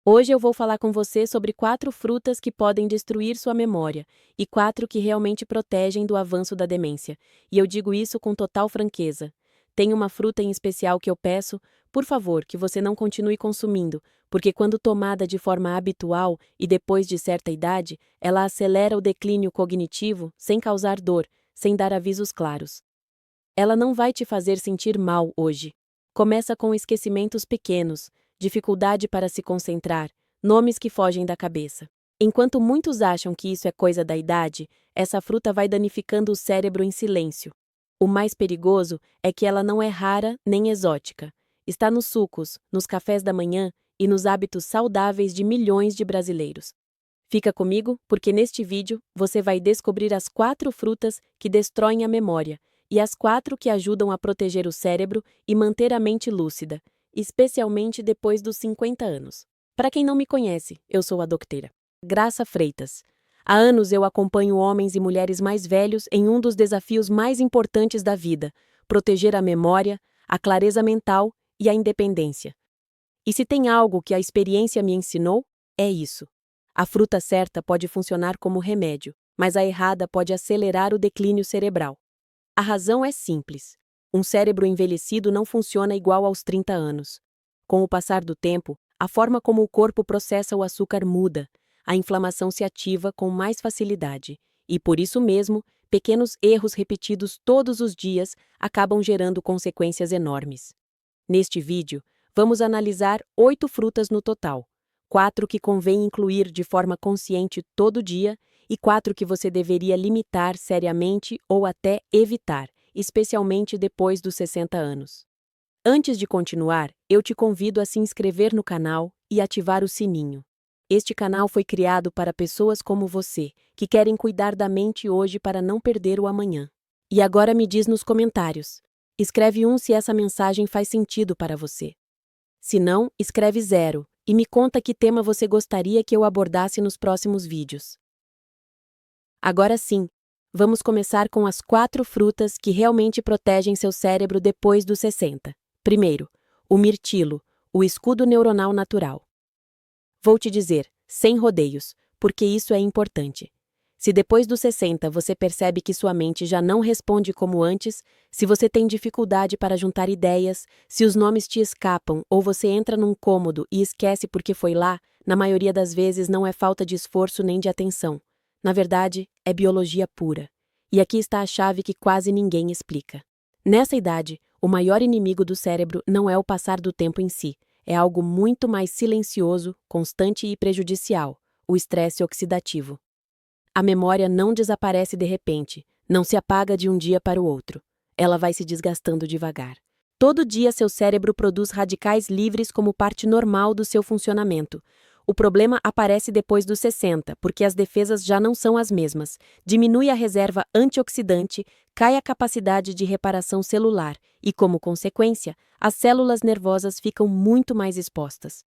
Hoje eu vou falar com você sobre 4 frutas que podem destruir sua memória e 4 que realmente protegem do avanço da demência. E eu digo isso com total franqueza. Tem uma fruta em especial que eu peço, por favor, que você não continue consumindo, porque quando tomada de forma habitual e depois de certa idade, ela acelera o declínio cognitivo sem causar dor, sem dar avisos claros. Ela não vai te fazer sentir mal hoje. Começa com esquecimentos pequenos, dificuldade para se concentrar, nomes que fogem da cabeça. Enquanto muitos acham que isso é coisa da idade, essa fruta vai danificando o cérebro em silêncio. O mais perigoso é que ela não é rara nem exótica. Está nos sucos, nos cafés da manhã e nos hábitos saudáveis de milhões de brasileiros. Fica comigo, porque neste vídeo você vai descobrir as 4 frutas que destroem a memória e as 4 que ajudam a proteger o cérebro e manter a mente lúcida, especialmente depois dos 50 anos. Para quem não me conhece, eu sou a doutora Graça Freitas. Há anos eu acompanho homens e mulheres mais velhos em um dos desafios mais importantes da vida: proteger a memória, a clareza mental e a independência. E se tem algo que a experiência me ensinou, é isso. A fruta certa pode funcionar como remédio, mas a errada pode acelerar o declínio cerebral. A razão é simples. Um cérebro envelhecido não funciona igual aos 30 anos. Com o passar do tempo, a forma como o corpo processa o açúcar muda, a inflamação se ativa com mais facilidade, e por isso mesmo, pequenos erros repetidos todos os dias acabam gerando consequências enormes. Neste vídeo, vamos analisar 8 frutas no total, 4 que convém incluir de forma consciente todo dia e 4 que você deveria limitar seriamente ou até evitar, especialmente depois dos 60 anos. Antes de continuar, eu te convido a se inscrever no canal e ativar o sininho. Este canal foi criado para pessoas como você, que querem cuidar da mente hoje para não perder o amanhã. E agora me diz nos comentários. Escreve 1 se essa mensagem faz sentido para você. Se não, escreve 0 e me conta que tema você gostaria que eu abordasse nos próximos vídeos. Agora sim, vamos começar com as 4 frutas que realmente protegem seu cérebro depois dos 60. Primeiro, o mirtilo, o escudo neuronal natural. Vou te dizer, sem rodeios, porque isso é importante. Se depois dos 60 você percebe que sua mente já não responde como antes, se você tem dificuldade para juntar ideias, se os nomes te escapam ou você entra num cômodo e esquece porque foi lá, na maioria das vezes não é falta de esforço nem de atenção. Na verdade, é biologia pura. E aqui está a chave que quase ninguém explica. Nessa idade, o maior inimigo do cérebro não é o passar do tempo em si, é algo muito mais silencioso, constante e prejudicial: o estresse oxidativo. A memória não desaparece de repente, não se apaga de um dia para o outro. Ela vai se desgastando devagar. Todo dia seu cérebro produz radicais livres como parte normal do seu funcionamento. O problema aparece depois dos 60, porque as defesas já não são as mesmas. Diminui a reserva antioxidante, cai a capacidade de reparação celular e, como consequência, as células nervosas ficam muito mais expostas.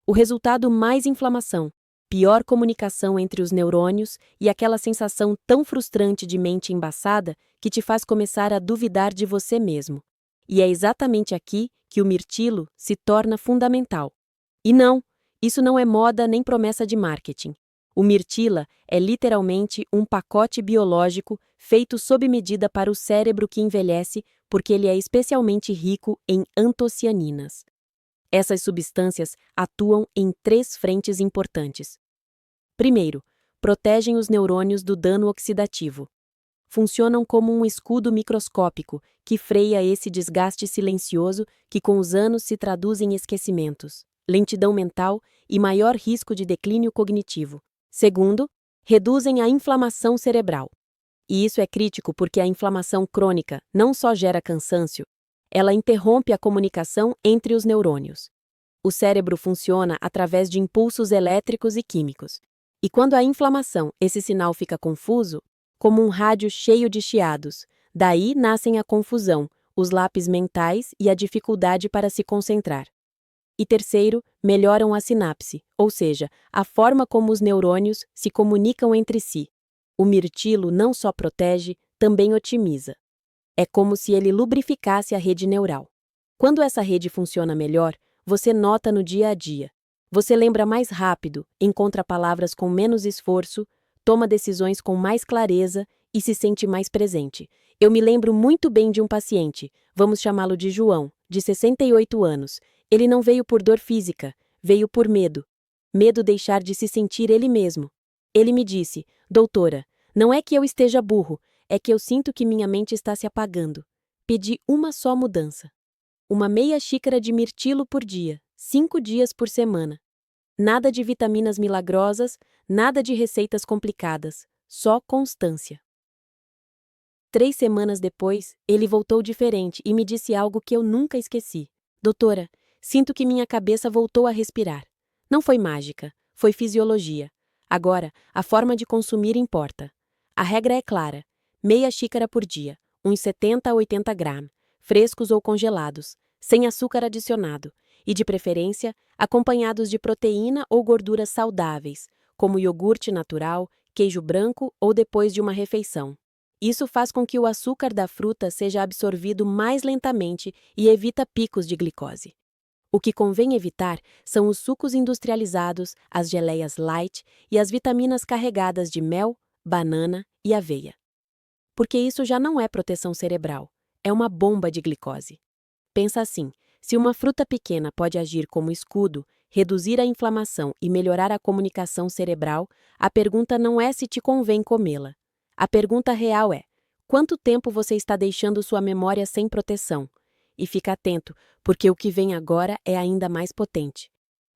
O resultado: mais inflamação, pior comunicação entre os neurônios e aquela sensação tão frustrante de mente embaçada que te faz começar a duvidar de você mesmo. E é exatamente aqui que o mirtilo se torna fundamental. E não, isso não é moda nem promessa de marketing. O mirtila é literalmente um pacote biológico feito sob medida para o cérebro que envelhece, porque ele é especialmente rico em antocianinas. Essas substâncias atuam em 3 frentes importantes. Primeiro, protegem os neurônios do dano oxidativo. Funcionam como um escudo microscópico que freia esse desgaste silencioso que com os anos se traduz em esquecimentos, lentidão mental e maior risco de declínio cognitivo. Segundo, reduzem a inflamação cerebral. E isso é crítico porque a inflamação crônica não só gera cansaço, ela interrompe a comunicação entre os neurônios. O cérebro funciona através de impulsos elétricos e químicos. E quando há inflamação, esse sinal fica confuso, como um rádio cheio de chiados. Daí nascem a confusão, os lápis mentais e a dificuldade para se concentrar. E terceiro, melhoram a sinapse, ou seja, a forma como os neurônios se comunicam entre si. O mirtilo não só protege, também otimiza. É como se ele lubrificasse a rede neural. Quando essa rede funciona melhor, você nota no dia a dia. Você lembra mais rápido, encontra palavras com menos esforço, toma decisões com mais clareza e se sente mais presente. Eu me lembro muito bem de um paciente, vamos chamá-lo de João, de 68 anos. Ele não veio por dor física, veio por medo. Medo deixar de se sentir ele mesmo. Ele me disse: doutora, não é que eu esteja burro, é que eu sinto que minha mente está se apagando. Pedi uma só mudança. Uma meia xícara de mirtilo por dia, 5 dias por semana. Nada de vitaminas milagrosas, nada de receitas complicadas, só constância. 3 semanas depois, ele voltou diferente e me disse algo que eu nunca esqueci. Doutora, sinto que minha cabeça voltou a respirar. Não foi mágica, foi fisiologia. Agora, a forma de consumir importa. A regra é clara: meia xícara por dia, uns 70 a 80 gramas, frescos ou congelados, sem açúcar adicionado, e de preferência, acompanhados de proteína ou gorduras saudáveis, como iogurte natural, queijo branco ou depois de uma refeição. Isso faz com que o açúcar da fruta seja absorvido mais lentamente e evita picos de glicose. O que convém evitar são os sucos industrializados, as geleias light e as vitaminas carregadas de mel, banana e aveia. Porque isso já não é proteção cerebral, é uma bomba de glicose. Pensa assim: se uma fruta pequena pode agir como escudo, reduzir a inflamação e melhorar a comunicação cerebral, a pergunta não é se te convém comê-la. A pergunta real é: quanto tempo você está deixando sua memória sem proteção? E fica atento, porque o que vem agora é ainda mais potente.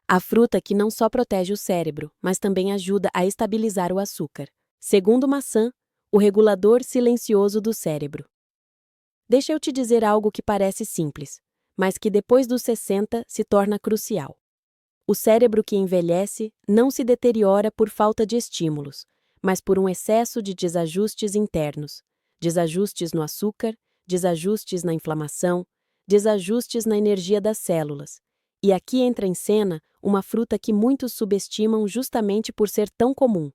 A fruta que não só protege o cérebro, mas também ajuda a estabilizar o açúcar. Segundo maçã, o regulador silencioso do cérebro. Deixa eu te dizer algo que parece simples, mas que depois dos 60 se torna crucial. O cérebro que envelhece não se deteriora por falta de estímulos, mas por um excesso de desajustes internos, desajustes no açúcar, desajustes na inflamação, desajustes na energia das células. E aqui entra em cena uma fruta que muitos subestimam justamente por ser tão comum.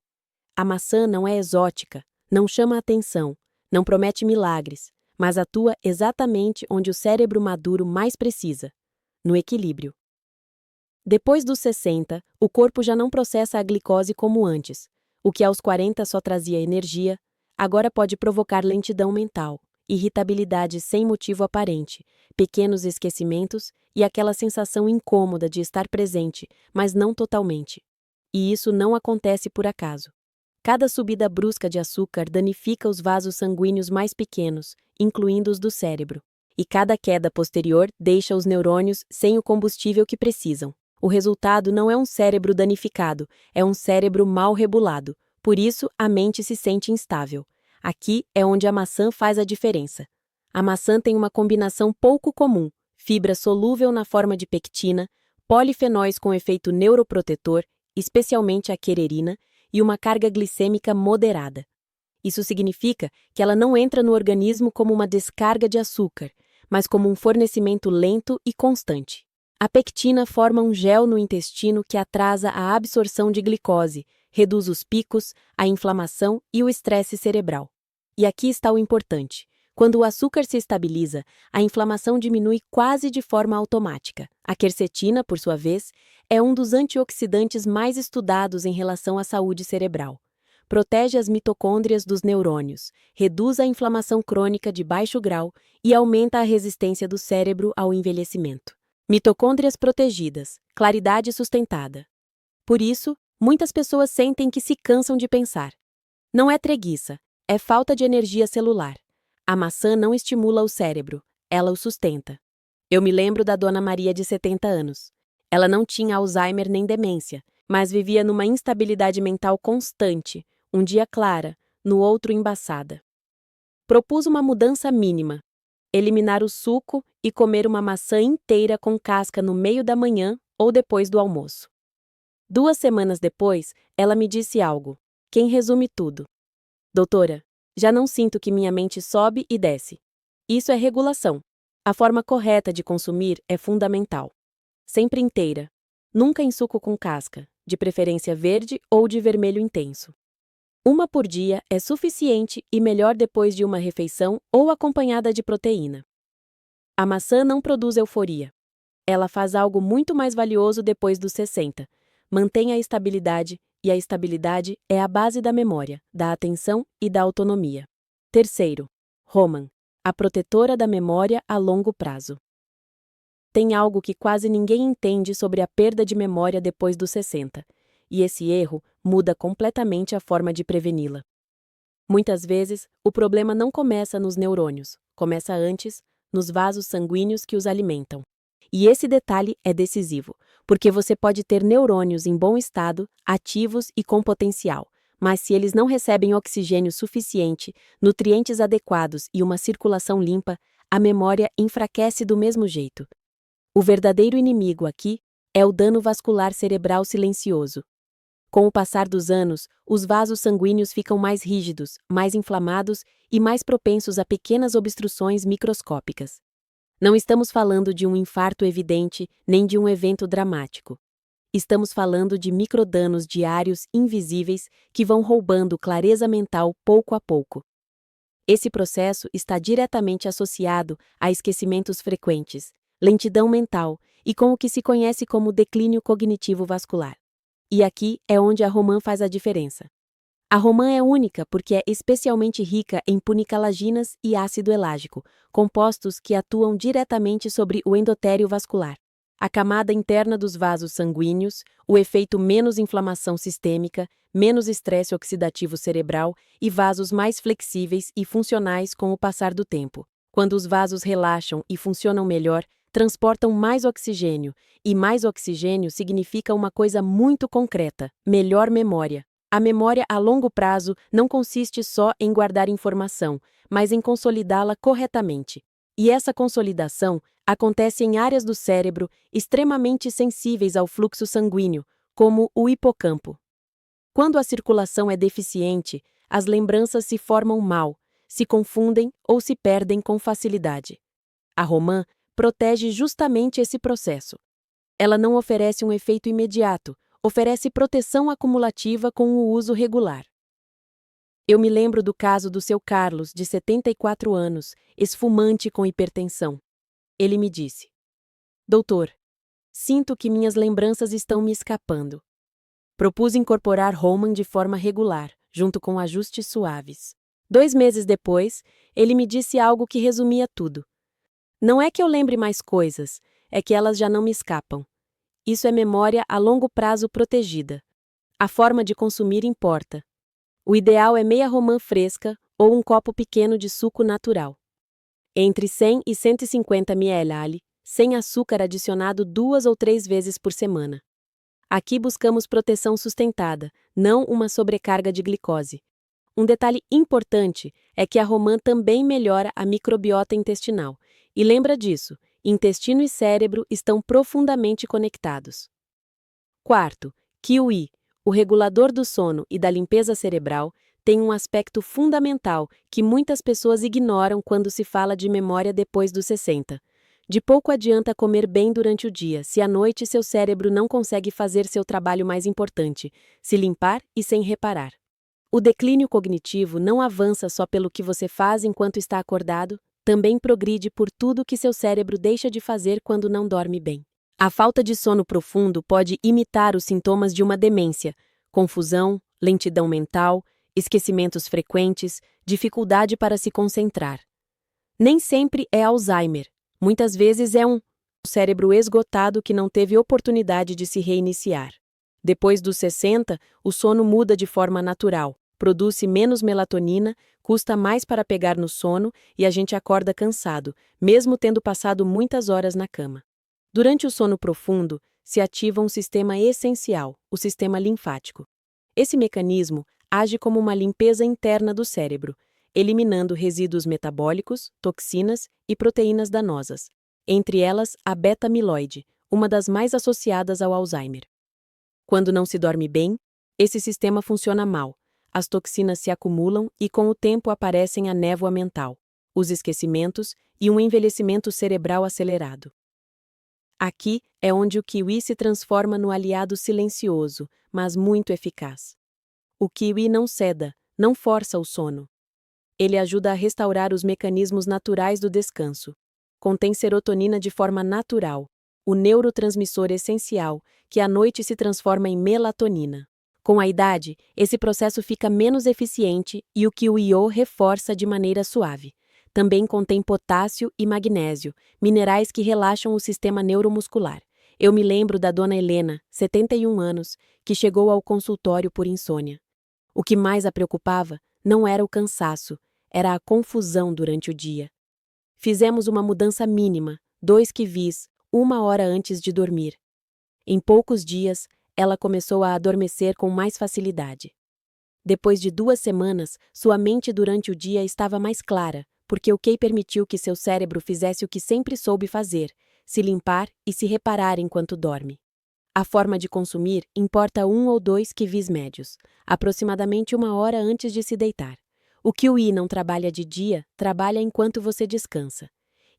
A maçã não é exótica, não chama atenção, não promete milagres, mas atua exatamente onde o cérebro maduro mais precisa: no equilíbrio. Depois dos 60, o corpo já não processa a glicose como antes. O que aos 40 só trazia energia, agora pode provocar lentidão mental, irritabilidade sem motivo aparente, pequenos esquecimentos e aquela sensação incômoda de estar presente, mas não totalmente. E isso não acontece por acaso. Cada subida brusca de açúcar danifica os vasos sanguíneos mais pequenos, incluindo os do cérebro. E cada queda posterior deixa os neurônios sem o combustível que precisam. O resultado não é um cérebro danificado, é um cérebro mal regulado. Por isso, a mente se sente instável. Aqui é onde a maçã faz a diferença. A maçã tem uma combinação pouco comum: fibra solúvel na forma de pectina, polifenóis com efeito neuroprotetor, especialmente a quererina, e uma carga glicêmica moderada. Isso significa que ela não entra no organismo como uma descarga de açúcar, mas como um fornecimento lento e constante. A pectina forma um gel no intestino que atrasa a absorção de glicose, reduz os picos, a inflamação e o estresse cerebral. E aqui está o importante: quando o açúcar se estabiliza, a inflamação diminui quase de forma automática. A quercetina, por sua vez, é um dos antioxidantes mais estudados em relação à saúde cerebral. Protege as mitocôndrias dos neurônios, reduz a inflamação crônica de baixo grau e aumenta a resistência do cérebro ao envelhecimento. Mitocôndrias protegidas, claridade sustentada. Por isso, muitas pessoas sentem que se cansam de pensar. Não é preguiça, é falta de energia celular. A maçã não estimula o cérebro, ela o sustenta. Eu me lembro da Dona Maria de 70 anos. Ela não tinha Alzheimer nem demência, mas vivia numa instabilidade mental constante, um dia clara, no outro embaçada. Propus uma mudança mínima: eliminar o suco e comer uma maçã inteira com casca no meio da manhã ou depois do almoço. 2 semanas depois, ela me disse algo, quem resume tudo. Doutora, já não sinto que minha mente sobe e desce. Isso é regulação. A forma correta de consumir é fundamental. Sempre inteira. Nunca em suco com casca, de preferência verde ou de vermelho intenso. Uma por dia é suficiente e melhor depois de uma refeição ou acompanhada de proteína. A maçã não produz euforia. Ela faz algo muito mais valioso depois dos 60. Mantém a estabilidade, e a estabilidade é a base da memória, da atenção e da autonomia. Terceiro, Roman, a protetora da memória a longo prazo. Tem algo que quase ninguém entende sobre a perda de memória depois dos 60, e esse erro muda completamente a forma de preveni-la. Muitas vezes, o problema não começa nos neurônios, começa antes, nos vasos sanguíneos que os alimentam. E esse detalhe é decisivo, porque você pode ter neurônios em bom estado, ativos e com potencial, mas se eles não recebem oxigênio suficiente, nutrientes adequados e uma circulação limpa, a memória enfraquece do mesmo jeito. O verdadeiro inimigo aqui é o dano vascular cerebral silencioso. Com o passar dos anos, os vasos sanguíneos ficam mais rígidos, mais inflamados e mais propensos a pequenas obstruções microscópicas. Não estamos falando de um infarto evidente, nem de um evento dramático. Estamos falando de microdanos diários invisíveis que vão roubando clareza mental pouco a pouco. Esse processo está diretamente associado a esquecimentos frequentes, lentidão mental e com o que se conhece como declínio cognitivo vascular. E aqui é onde a romã faz a diferença. A romã é única porque é especialmente rica em punicalaginas e ácido elágico, compostos que atuam diretamente sobre o endotélio vascular, a camada interna dos vasos sanguíneos, o efeito menos inflamação sistêmica, menos estresse oxidativo cerebral e vasos mais flexíveis e funcionais com o passar do tempo. Quando os vasos relaxam e funcionam melhor, transportam mais oxigênio, e mais oxigênio significa uma coisa muito concreta: melhor memória. A memória a longo prazo não consiste só em guardar informação, mas em consolidá-la corretamente. E essa consolidação acontece em áreas do cérebro extremamente sensíveis ao fluxo sanguíneo, como o hipocampo. Quando a circulação é deficiente, as lembranças se formam mal, se confundem ou se perdem com facilidade. A romã protege justamente esse processo. Ela não oferece um efeito imediato, oferece proteção acumulativa com o uso regular. Eu me lembro do caso do seu Carlos, de 74 anos, esfumante com hipertensão. Ele me disse: Doutor, sinto que minhas lembranças estão me escapando. Propus incorporar Roman de forma regular, junto com ajustes suaves. 2 meses depois, ele me disse algo que resumia tudo. Não é que eu lembre mais coisas, é que elas já não me escapam. Isso é memória a longo prazo protegida. A forma de consumir importa. O ideal é meia romã fresca ou um copo pequeno de suco natural. Entre 100 e 150 ml, sem açúcar adicionado 2 ou 3 vezes por semana. Aqui buscamos proteção sustentada, não uma sobrecarga de glicose. Um detalhe importante é que a romã também melhora a microbiota intestinal. E lembra disso, intestino e cérebro estão profundamente conectados. Quarto, kiwi, o regulador do sono e da limpeza cerebral, tem um aspecto fundamental que muitas pessoas ignoram quando se fala de memória depois dos 60. De pouco adianta comer bem durante o dia, se à noite seu cérebro não consegue fazer seu trabalho mais importante, se limpar e sem reparar. O declínio cognitivo não avança só pelo que você faz enquanto está acordado, também progride por tudo que seu cérebro deixa de fazer quando não dorme bem. A falta de sono profundo pode imitar os sintomas de uma demência: confusão, lentidão mental, esquecimentos frequentes, dificuldade para se concentrar. Nem sempre é Alzheimer. Muitas vezes é um cérebro esgotado que não teve oportunidade de se reiniciar. Depois dos 60, o sono muda de forma natural, produz-se menos melatonina, custa mais para pegar no sono e a gente acorda cansado, mesmo tendo passado muitas horas na cama. Durante o sono profundo, se ativa um sistema essencial, o sistema linfático. Esse mecanismo age como uma limpeza interna do cérebro, eliminando resíduos metabólicos, toxinas e proteínas danosas, entre elas a beta-amiloide, uma das mais associadas ao Alzheimer. Quando não se dorme bem, esse sistema funciona mal, as toxinas se acumulam e com o tempo aparecem a névoa mental, os esquecimentos e um envelhecimento cerebral acelerado. Aqui é onde o kiwi se transforma no aliado silencioso, mas muito eficaz. O kiwi não ceda, não força o sono. Ele ajuda a restaurar os mecanismos naturais do descanso. Contém serotonina de forma natural, o neurotransmissor essencial, que à noite se transforma em melatonina. Com a idade, esse processo fica menos eficiente e o QIO reforça de maneira suave. Também contém potássio e magnésio, minerais que relaxam o sistema neuromuscular. Eu me lembro da dona Helena, 71 anos, que chegou ao consultório por insônia. O que mais a preocupava não era o cansaço, era a confusão durante o dia. Fizemos uma mudança mínima, 2 quivis, 1 hora antes de dormir. Em poucos dias, ela começou a adormecer com mais facilidade. Depois de 2 semanas, sua mente durante o dia estava mais clara, porque o QI permitiu que seu cérebro fizesse o que sempre soube fazer, se limpar e se reparar enquanto dorme. A forma de consumir importa 1 ou 2 quivis médios, aproximadamente 1 hora antes de se deitar. O QI não trabalha de dia, trabalha enquanto você descansa.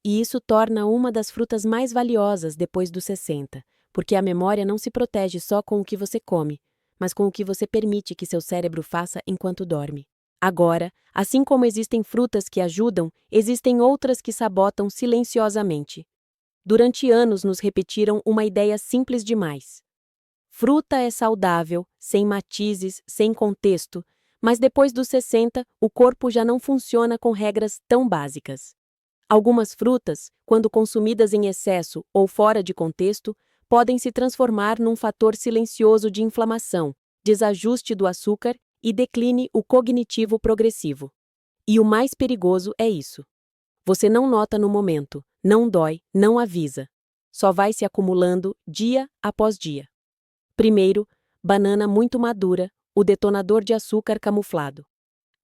E isso torna uma das frutas mais valiosas depois dos 60, porque a memória não se protege só com o que você come, mas com o que você permite que seu cérebro faça enquanto dorme. Agora, assim como existem frutas que ajudam, existem outras que sabotam silenciosamente. Durante anos nos repetiram uma ideia simples demais. Fruta é saudável, sem matizes, sem contexto, mas depois dos 60, o corpo já não funciona com regras tão básicas. Algumas frutas, quando consumidas em excesso ou fora de contexto, podem se transformar num fator silencioso de inflamação, desajuste do açúcar e decline o cognitivo progressivo. E o mais perigoso é isso. Você não nota no momento, não dói, não avisa. Só vai se acumulando dia após dia. Primeiro, banana muito madura, o detonador de açúcar camuflado.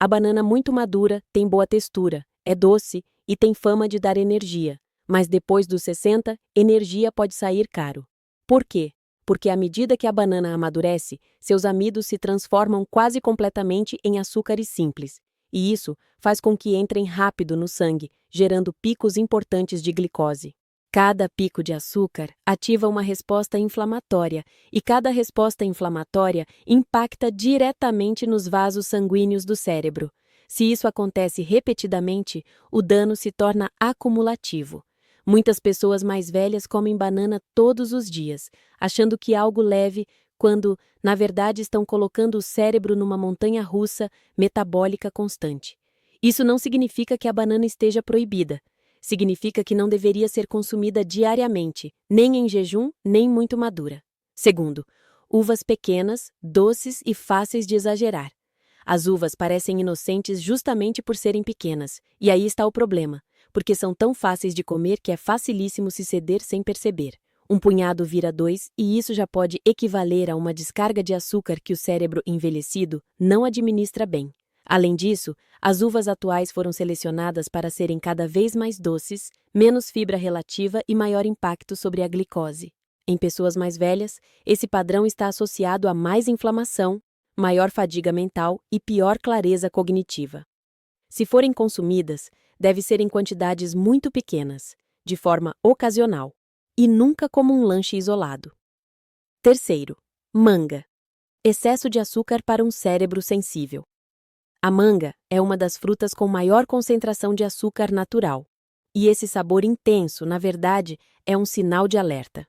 A banana muito madura tem boa textura, é doce e tem fama de dar energia, mas depois dos 60, energia pode sair caro. Por quê? Porque à medida que a banana amadurece, seus amidos se transformam quase completamente em açúcares simples, e isso faz com que entrem rápido no sangue, gerando picos importantes de glicose. Cada pico de açúcar ativa uma resposta inflamatória, e cada resposta inflamatória impacta diretamente nos vasos sanguíneos do cérebro. Se isso acontece repetidamente, o dano se torna acumulativo. Muitas pessoas mais velhas comem banana todos os dias, achando que algo leve, quando, na verdade, estão colocando o cérebro numa montanha-russa metabólica constante. Isso não significa que a banana esteja proibida. Significa que não deveria ser consumida diariamente, nem em jejum, nem muito madura. Segundo, uvas pequenas, doces e fáceis de exagerar. As uvas parecem inocentes justamente por serem pequenas, e aí está o problema, porque são tão fáceis de comer que é facilíssimo se ceder sem perceber. Um punhado vira 2 e isso já pode equivaler a uma descarga de açúcar que o cérebro envelhecido não administra bem. Além disso, as uvas atuais foram selecionadas para serem cada vez mais doces, menos fibra relativa e maior impacto sobre a glicose. Em pessoas mais velhas, esse padrão está associado a mais inflamação, maior fadiga mental e pior clareza cognitiva. Se forem consumidas, deve ser em quantidades muito pequenas, de forma ocasional, e nunca como um lanche isolado. Terceiro, manga. Excesso de açúcar para um cérebro sensível. A manga é uma das frutas com maior concentração de açúcar natural, e esse sabor intenso, na verdade, é um sinal de alerta.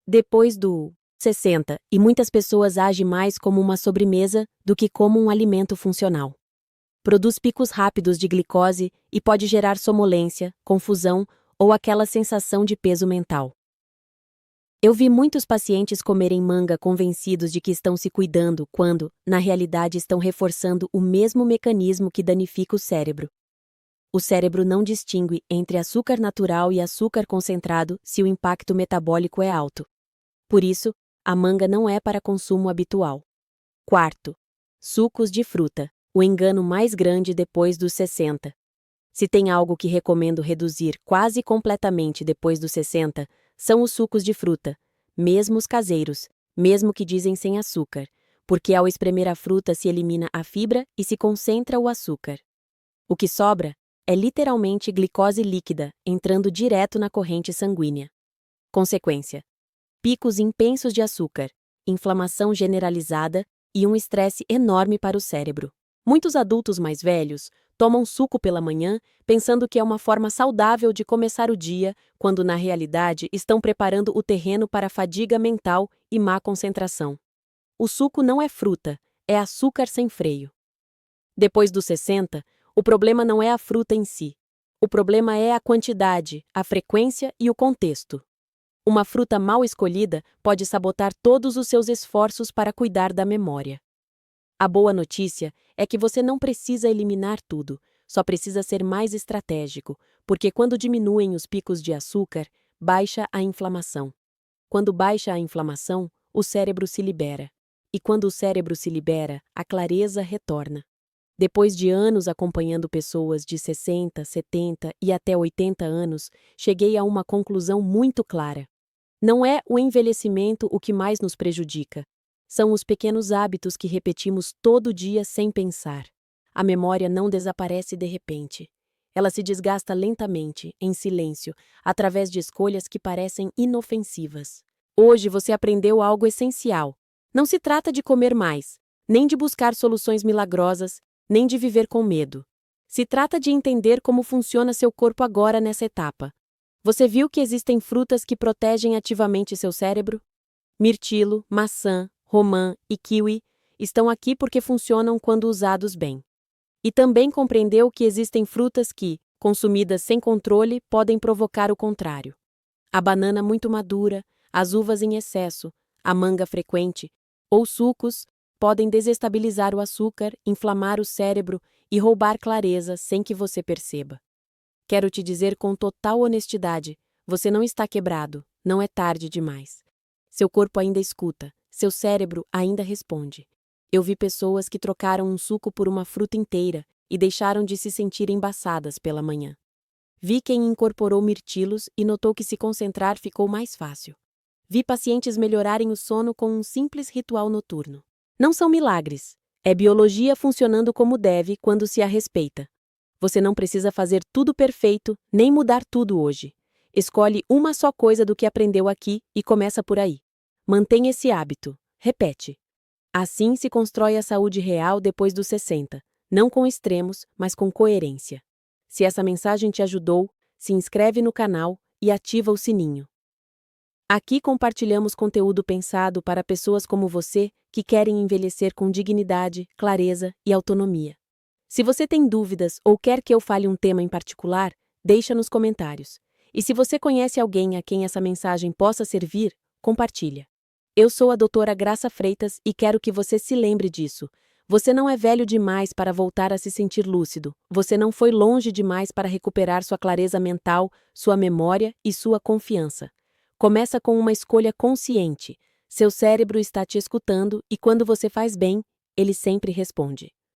Depois do 60, e muitas pessoas agem mais como uma sobremesa do que como um alimento funcional. Produz picos rápidos de glicose e pode gerar sonolência, confusão ou aquela sensação de peso mental. Eu vi muitos pacientes comerem manga convencidos de que estão se cuidando quando, na realidade, estão reforçando o mesmo mecanismo que danifica o cérebro. O cérebro não distingue entre açúcar natural e açúcar concentrado se o impacto metabólico é alto. Por isso, a manga não é para consumo habitual. Quarto, sucos de fruta, o engano mais grande depois dos 60. Se tem algo que recomendo reduzir quase completamente depois dos 60, são os sucos de fruta, mesmo os caseiros, mesmo que dizem sem açúcar, porque ao espremer a fruta se elimina a fibra e se concentra o açúcar. O que sobra é literalmente glicose líquida entrando direto na corrente sanguínea. Consequência: picos intensos de açúcar, inflamação generalizada e um estresse enorme para o cérebro. Muitos adultos mais velhos tomam suco pela manhã, pensando que é uma forma saudável de começar o dia, quando na realidade estão preparando o terreno para fadiga mental e má concentração. O suco não é fruta, é açúcar sem freio. Depois dos 60, o problema não é a fruta em si. O problema é a quantidade, a frequência e o contexto. Uma fruta mal escolhida pode sabotar todos os seus esforços para cuidar da memória. A boa notícia é que você não precisa eliminar tudo, só precisa ser mais estratégico, porque quando diminuem os picos de açúcar, baixa a inflamação. Quando baixa a inflamação, o cérebro se libera. E quando o cérebro se libera, a clareza retorna. Depois de anos acompanhando pessoas de 60, 70 e até 80 anos, cheguei a uma conclusão muito clara. Não é o envelhecimento o que mais nos prejudica. São os pequenos hábitos que repetimos todo dia sem pensar. A memória não desaparece de repente. Ela se desgasta lentamente, em silêncio, através de escolhas que parecem inofensivas. Hoje você aprendeu algo essencial. Não se trata de comer mais, nem de buscar soluções milagrosas, nem de viver com medo. Se trata de entender como funciona seu corpo agora nessa etapa. Você viu que existem frutas que protegem ativamente seu cérebro? Mirtilo, maçã, romã e kiwi estão aqui porque funcionam quando usados bem. E também compreendeu que existem frutas que, consumidas sem controle, podem provocar o contrário. A banana muito madura, as uvas em excesso, a manga frequente ou sucos podem desestabilizar o açúcar, inflamar o cérebro e roubar clareza sem que você perceba. Quero te dizer com total honestidade, você não está quebrado, não é tarde demais. Seu corpo ainda escuta, seu cérebro ainda responde. Eu vi pessoas que trocaram um suco por uma fruta inteira e deixaram de se sentir embaçadas pela manhã. Vi quem incorporou mirtilos e notou que se concentrar ficou mais fácil. Vi pacientes melhorarem o sono com um simples ritual noturno. Não são milagres, é biologia funcionando como deve quando se a respeita. Você não precisa fazer tudo perfeito, nem mudar tudo hoje. Escolhe uma só coisa do que aprendeu aqui e começa por aí. Mantenha esse hábito. Repete. Assim se constrói a saúde real depois dos 60, não com extremos, mas com coerência. Se essa mensagem te ajudou, se inscreve no canal e ativa o sininho. Aqui compartilhamos conteúdo pensado para pessoas como você que querem envelhecer com dignidade, clareza e autonomia. Se você tem dúvidas ou quer que eu fale um tema em particular, deixa nos comentários. E se você conhece alguém a quem essa mensagem possa servir, compartilha. Eu sou a doutora Graça Freitas e quero que você se lembre disso. Você não é velho demais para voltar a se sentir lúcido. Você não foi longe demais para recuperar sua clareza mental, sua memória e sua confiança. Começa com uma escolha consciente. Seu cérebro está te escutando e quando você faz bem, ele sempre responde.